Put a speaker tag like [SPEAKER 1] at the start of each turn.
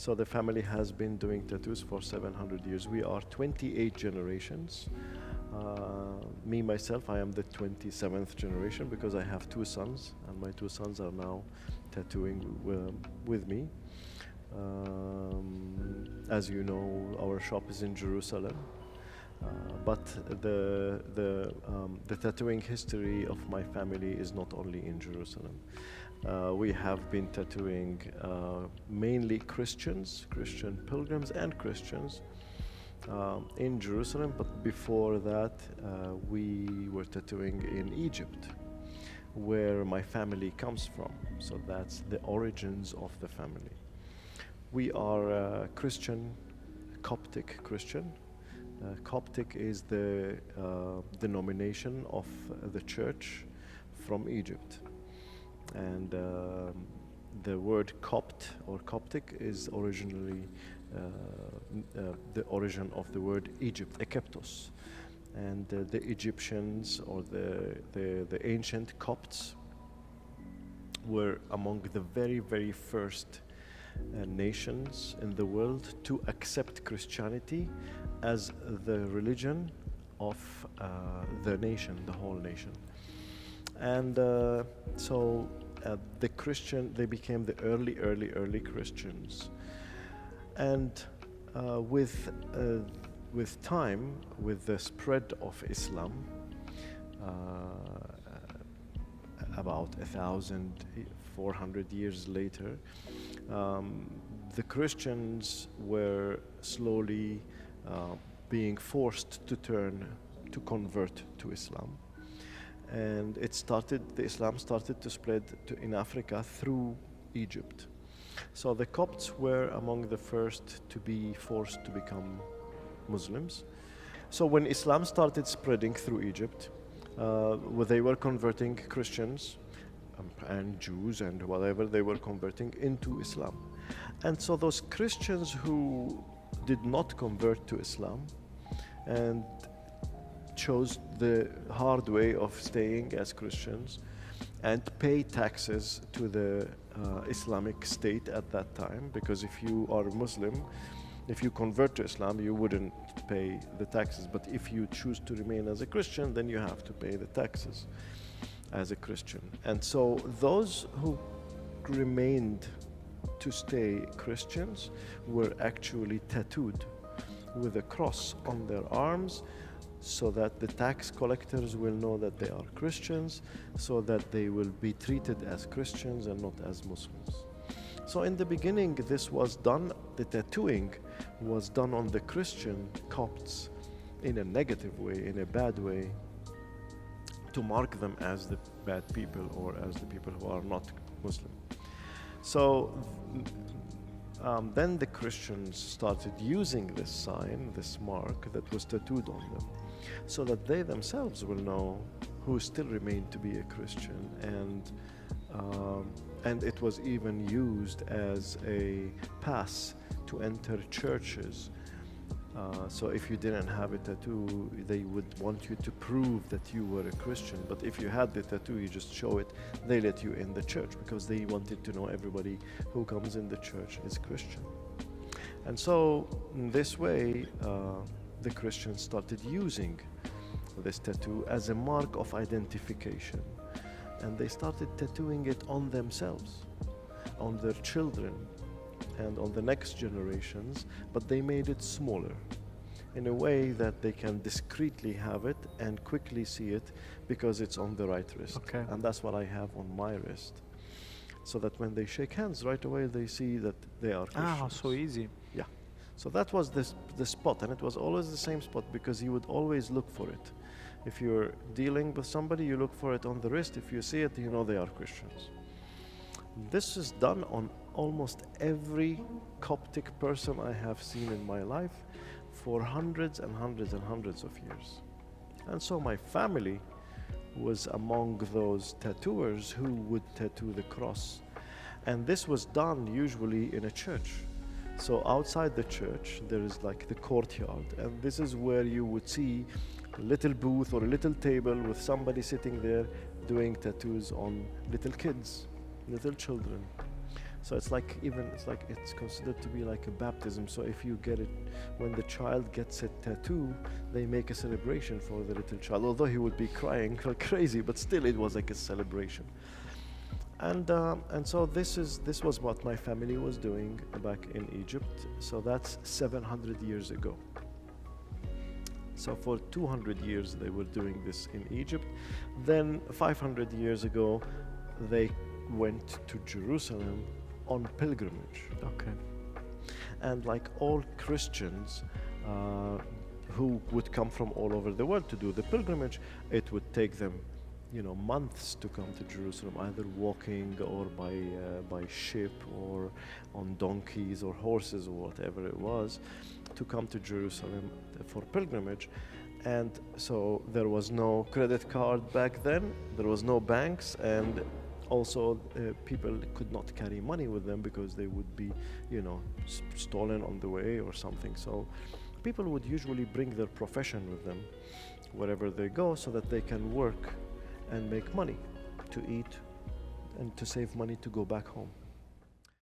[SPEAKER 1] So the family has been doing tattoos for 700 years. We are 28 generations. Me, myself, I am the 27th generation because I have two sons, and my two sons are now tattooing with me. As you know, our shop is in Jerusalem. But the tattooing history of my family is not only in Jerusalem. We have been tattooing mainly Christian pilgrims and Christians in Jerusalem, but before that we were tattooing in Egypt, where my family comes from. So that's the origins of the family. We are Christian, Coptic Christian. Coptic is the denomination of the church from Egypt. And the word Copt or Coptic is originally the origin of the word Egypt, Ekeptos. And the Egyptians or the ancient Copts were among the very, very first nations in the world to accept Christianity as the religion of the nation, the whole nation. And so they became the early Christians. And with time, with the spread of Islam, about 1,400 years later, the Christians were slowly being forced to convert to Islam. And the Islam started to spread in Africa through Egypt. So the Copts were among the first to be forced to become Muslims. So when Islam started spreading through Egypt, they were converting Christians and Jews and whatever, they were converting into Islam. And so those Christians who did not convert to Islam and chose the hard way of staying as Christians and pay taxes to the Islamic State at that time, because if you are a Muslim, if you convert to Islam, you wouldn't pay the taxes. But if you choose to remain as a Christian, then you have to pay the taxes as a Christian. And so those who remained to stay Christians were actually tattooed with a cross on their arms, so that the tax collectors will know that they are Christians, so that they will be treated as Christians and not as Muslims. So in the beginning, this was done, the tattooing was done on the Christian Copts in a negative way, in a bad way, to mark them as the bad people or as the people who are not Muslim. So then the Christians started using this sign, this mark that was tattooed on them, so that they themselves will know who still remain to be a Christian. And it was even used as a pass to enter churches. So if you didn't have a tattoo, they would want you to prove that you were a Christian. But if you had the tattoo, you just show it, they let you in the church, because they wanted to know everybody who comes in the church is Christian. And so in this way, the Christians started using this tattoo as a mark of identification. And they started tattooing it on themselves, on their children, and on the next generations, but they made it smaller in a way that they can discreetly have it and quickly see it, because it's on the right wrist.
[SPEAKER 2] Okay.
[SPEAKER 1] And that's what I have on my wrist, so that when they shake hands right away, they see that they are Christians.
[SPEAKER 2] Ah, so easy.
[SPEAKER 1] Yeah. So that was the spot, and it was always the same spot, because you would always look for it. If you're dealing with somebody, you look for it on the wrist. If you see it, you know they are Christians. This is done on almost every Coptic person I have seen in my life for hundreds and hundreds and hundreds of years. And so my family was among those tattooers who would tattoo the cross. And this was done usually in a church. So outside the church, there is like the courtyard, and this is where you would see a little booth or a little table with somebody sitting there doing tattoos on little kids, little children. So it's like it's considered to be like a baptism. So if you get it, when the child gets a tattoo, they make a celebration for the little child. Although he would be crying like crazy, but still it was like a celebration. And so this was what my family was doing back in Egypt. So that's 700 years ago. So for 200 years they were doing this in Egypt. Then 500 years ago they went to Jerusalem on pilgrimage.
[SPEAKER 2] Okay.
[SPEAKER 1] And like all Christians who would come from all over the world to do the pilgrimage, it would take them, months to come to Jerusalem, either walking or by ship or on donkeys or horses or whatever it was, to come to Jerusalem for pilgrimage. And so there was no credit card back then, there was no banks, and also people could not carry money with them because they would be, stolen on the way or something. So people would usually bring their profession with them wherever they go so that they can work and make money to eat and to save money to go back home.